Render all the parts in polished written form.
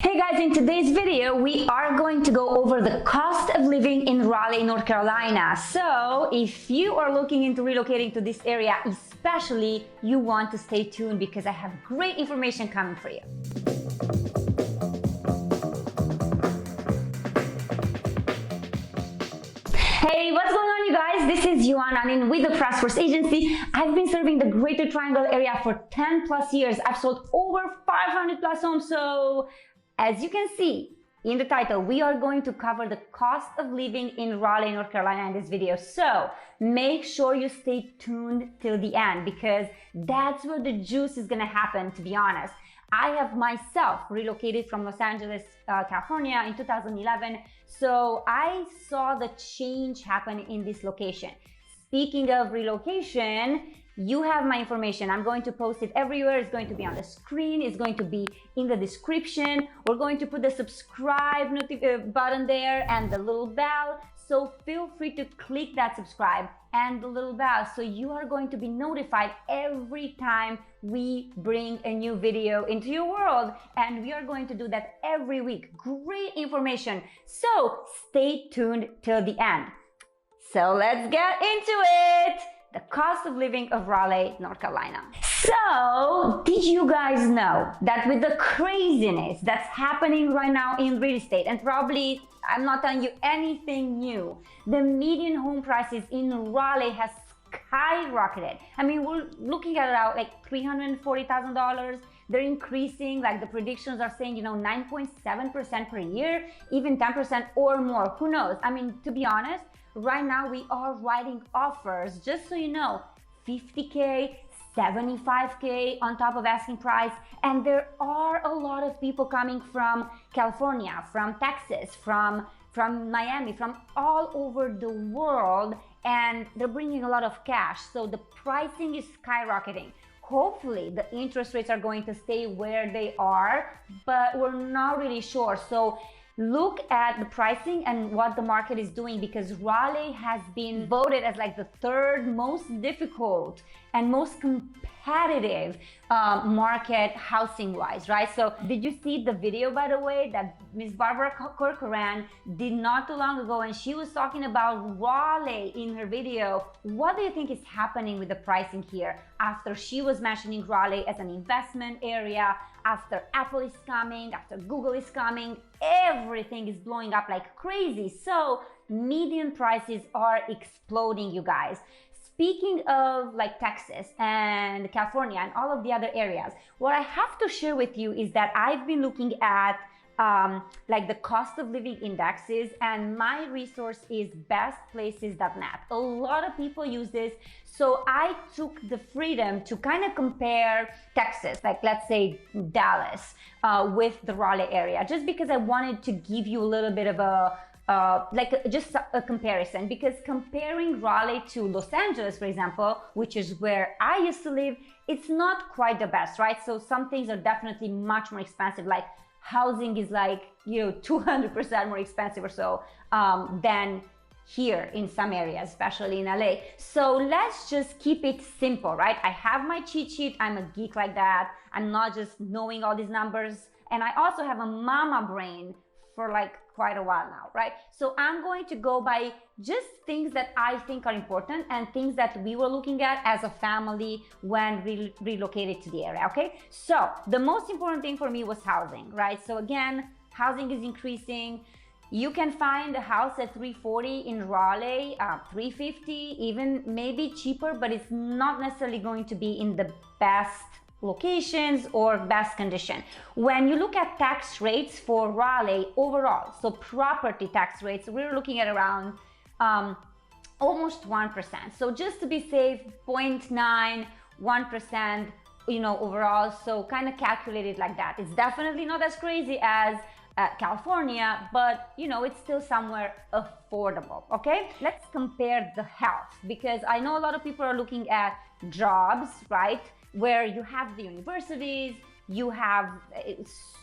Hey guys, in today's video, we are going to go over the cost of living in Raleigh, North Carolina. So if you are looking into relocating to this area, especially, you want to stay tuned because I have great information coming for you. Hey, what's going on, you guys? This is Joanna with the Prosperous Agency. I've been serving the Greater Triangle area for 10 plus years. I've sold over 500 plus homes. So as you can see in the title, we are going to cover the cost of living in Raleigh, North Carolina in this video. So make sure you stay tuned till the end because that's where the juice is going to happen, to be honest. I have myself relocated from Los Angeles, California in 2011. So I saw the change happen in this location. Speaking of relocation, you have my information. I'm going to post it everywhere. It's going to be on the screen. It's going to be in the description. We're going to put the subscribe button there and the little bell. So feel free to click that subscribe and the little bell so you are going to be notified every time we bring a new video into your world, and we are going to do that every week. Great information. So stay tuned till the end. So let's get into it. The cost of living of Raleigh, North Carolina. So, did you guys know that with the craziness that's happening right now in real estate, and probably I'm not telling you anything new, the median home prices in Raleigh has skyrocketed. I mean, we're looking at about like $340,000. They're increasing, like the predictions are saying, 9.7% per year, even 10% or more. Who knows? I mean, to be honest, right now we are writing offers, just so you know, 50K, 75K on top of asking price. And there are a lot of people coming from California, from Texas, from Miami, from all over the world, and they're bringing a lot of cash. So the pricing is skyrocketing. Hopefully the interest rates are going to stay where they are, but we're not really sure. So look at the pricing and what the market is doing, because Raleigh has been voted as like the third most difficult and most competitive market housing wise, right? So did you see the video, by the way, that Miss Barbara Corcoran did not too long ago, and she was talking about Raleigh in her video? What do you think is happening with the pricing here after she was mentioning Raleigh as an investment area, after Apple is coming, after Google is coming, everything is blowing up like crazy. So median prices are exploding, you guys. Speaking of like Texas and California and all of the other areas, what I have to share with you is that I've been looking at like the cost of living indexes, and my resource is bestplaces.net. A lot of people use this. So I took the freedom to kind of compare Texas, like let's say Dallas, with the Raleigh area, just because I wanted to give you a little bit of a just a comparison, because comparing Raleigh to Los Angeles, for example, which is where I used to live, it's not quite the best, right? So some things are definitely much more expensive, like housing is like, 200% more expensive or so than here in some areas, especially in LA. So let's just keep it simple, right? I have my cheat sheet. I'm a geek like that. I'm not just knowing all these numbers. And I also have a mama brain for like quite a while now, right? So I'm going to go by just things that I think are important and things that we were looking at as a family when we relocated to the area, okay? So the most important thing for me was housing, right? So again, housing is increasing. You can find a house at $340 in Raleigh, $350, even maybe cheaper, but it's not necessarily going to be in the best locations or best condition. When you look at tax rates for Raleigh overall, so property tax rates, we're looking at around almost 1%. So just to be safe, 0.9, 1%, overall. So kind of calculate it like that. It's definitely not as crazy as California, but it's still somewhere affordable. Okay, let's compare the health, because I know a lot of people are looking at jobs, right, where you have the universities, you have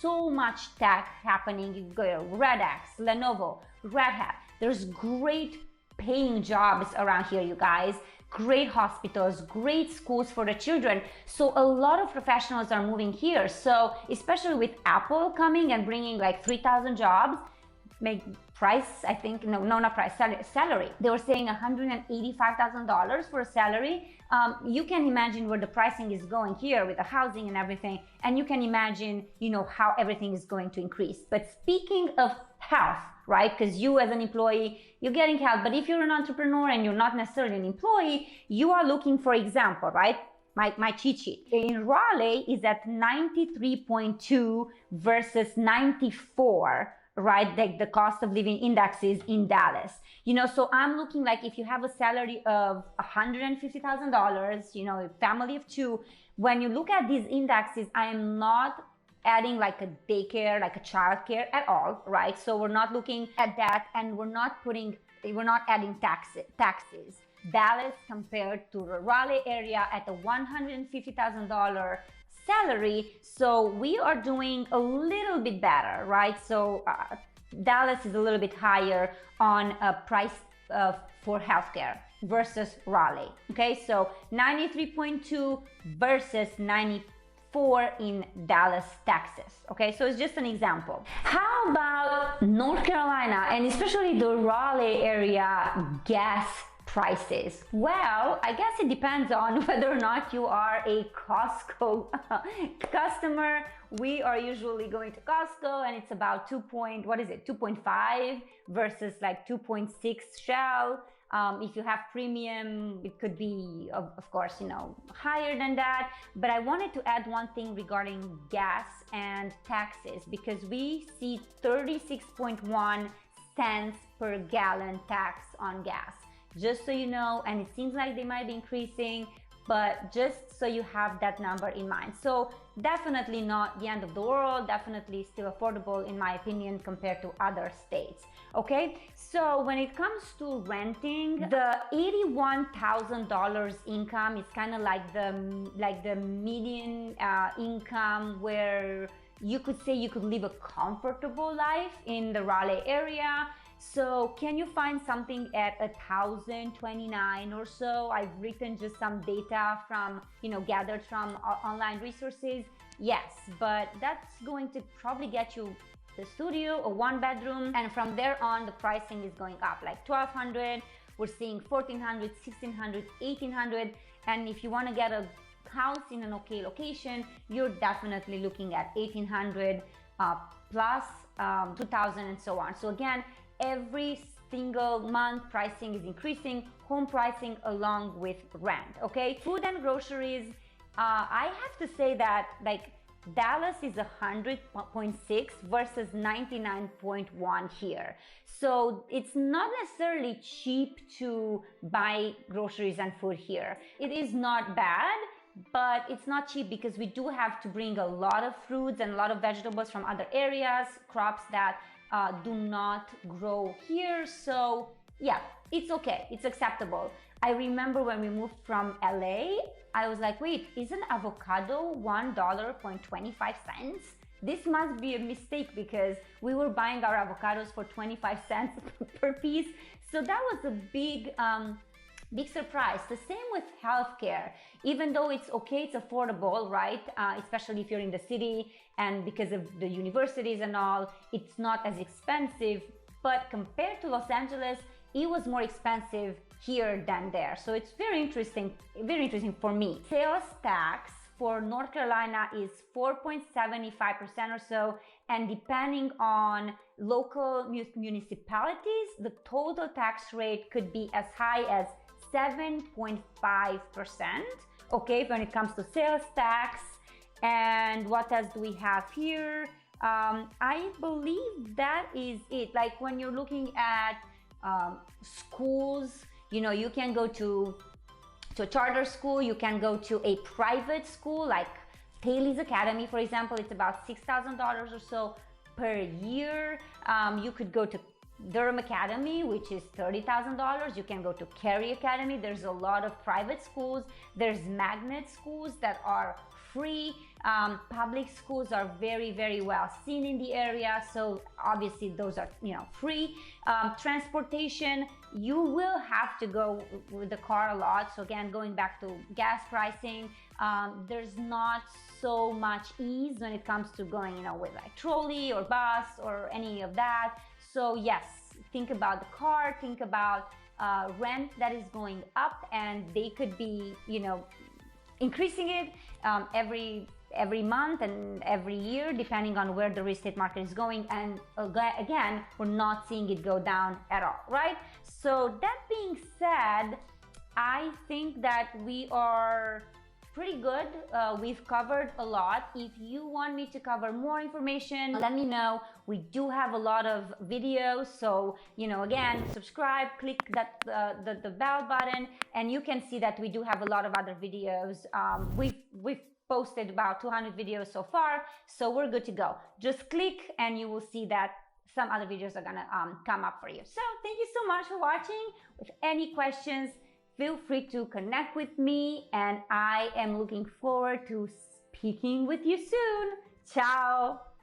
so much tech happening. You go to Red X, Lenovo, Red Hat. There's great paying jobs around here, you guys. great hospitals, great schools for the children. So a lot of professionals are moving here. So especially with Apple coming and bringing like 3,000 jobs, make price, I think, no, not price, salary. They were saying $185,000 for a salary. You can imagine where the pricing is going here with the housing and everything. And you can imagine, how everything is going to increase. But speaking of health, right? Because you as an employee, you're getting help. But if you're an entrepreneur and you're not necessarily an employee, you are looking, for example, right? My cheat sheet in Raleigh is at 93.2 versus 94, right? Like the cost of living indexes in Dallas. So I'm looking like if you have a salary of $150,000, a family of two, when you look at these indexes, I am not adding like a daycare, like a childcare at all, right? So we're not looking at that, and we're not adding taxes. Dallas compared to the Raleigh area at a $150,000 salary, so we are doing a little bit better, right? So Dallas is a little bit higher on a price for healthcare versus Raleigh. Okay, so 93.2 versus 94 in Dallas, Texas. Okay, so it's just an example. How about North Carolina, and especially the Raleigh area gas prices? Well, I guess it depends on whether or not you are a Costco customer. We are usually going to Costco, and it's about 2.5 versus like 2.6 Shell. If you have premium, it could be, of course, higher than that. But I wanted to add one thing regarding gas and taxes, because we see 36.1 cents per gallon tax on gas. Just so you know, and it seems like they might be increasing, but just so you have that number in mind. So definitely not the end of the world, definitely still affordable in my opinion compared to other states. Okay, so when it comes to renting, the $81,000 income is kind of like the median income, where you could say you could live a comfortable life in the Raleigh area. So can you find something at $1,029 or so? I've written just some data from, gathered from online resources. Yes, but that's going to probably get you the studio, a 1-bedroom, and from there on the pricing is going up, like $1,200. We're seeing $1,400, $1,600, $1,800, and if you want to get a house in an okay location, you're definitely looking at $1,800 plus $2,000 and so on. So again, every single month pricing is increasing, home pricing along with rent. Okay, food and groceries, I have to say that like Dallas is 100.6 versus 99.1 here. So it's not necessarily cheap to buy groceries and food here. It is not bad, but it's not cheap because we do have to bring a lot of fruits and a lot of vegetables from other areas, crops that do not grow here. So yeah, it's okay, it's acceptable. I remember when we moved from LA, I was like, wait, isn't avocado $1.25? This must be a mistake, because we were buying our avocados for 25 cents per piece. So that was a big surprise. The same with healthcare. Even though it's okay, it's affordable, right? Especially if you're in the city, and because of the universities and all, it's not as expensive. But compared to Los Angeles, it was more expensive here than there. So it's very interesting for me. Sales tax for North Carolina is 4.75% or so, and depending on local municipalities, the total tax rate could be as high as 7.5%. Okay, when it comes to sales tax. And what else do we have here? I believe that is it. Like when you're looking at schools, you can go to a charter school, you can go to a private school like Haley's Academy, for example. It's about $6,000 or so per year. You could go to Durham Academy, which is $30,000. You can go to Cary Academy. There's a lot of private schools. There's magnet schools that are free. Public schools are very, very well seen in the area, so obviously those are, you know, free. Transportation, you will have to go with the car a lot. So again, going back to gas pricing, there's not so much ease when it comes to going, you know, with like trolley or bus or any of that. So yes, think about the car, think about rent that is going up, and they could be, you know, increasing it every month and every year, depending on where the real estate market is going. And again, we're not seeing it go down at all, right? So that being said, I think that we are pretty good. We've covered a lot. If you want me to cover more information, let me know. We do have a lot of videos, so, you know, again, subscribe, click that the bell button, and you can see that we do have a lot of other videos. We've posted about 200 videos so far, so we're good to go. Just click and you will see that some other videos are gonna come up for you. So thank you so much for watching. With any questions, feel free to connect with me, and I am looking forward to speaking with you soon. Ciao!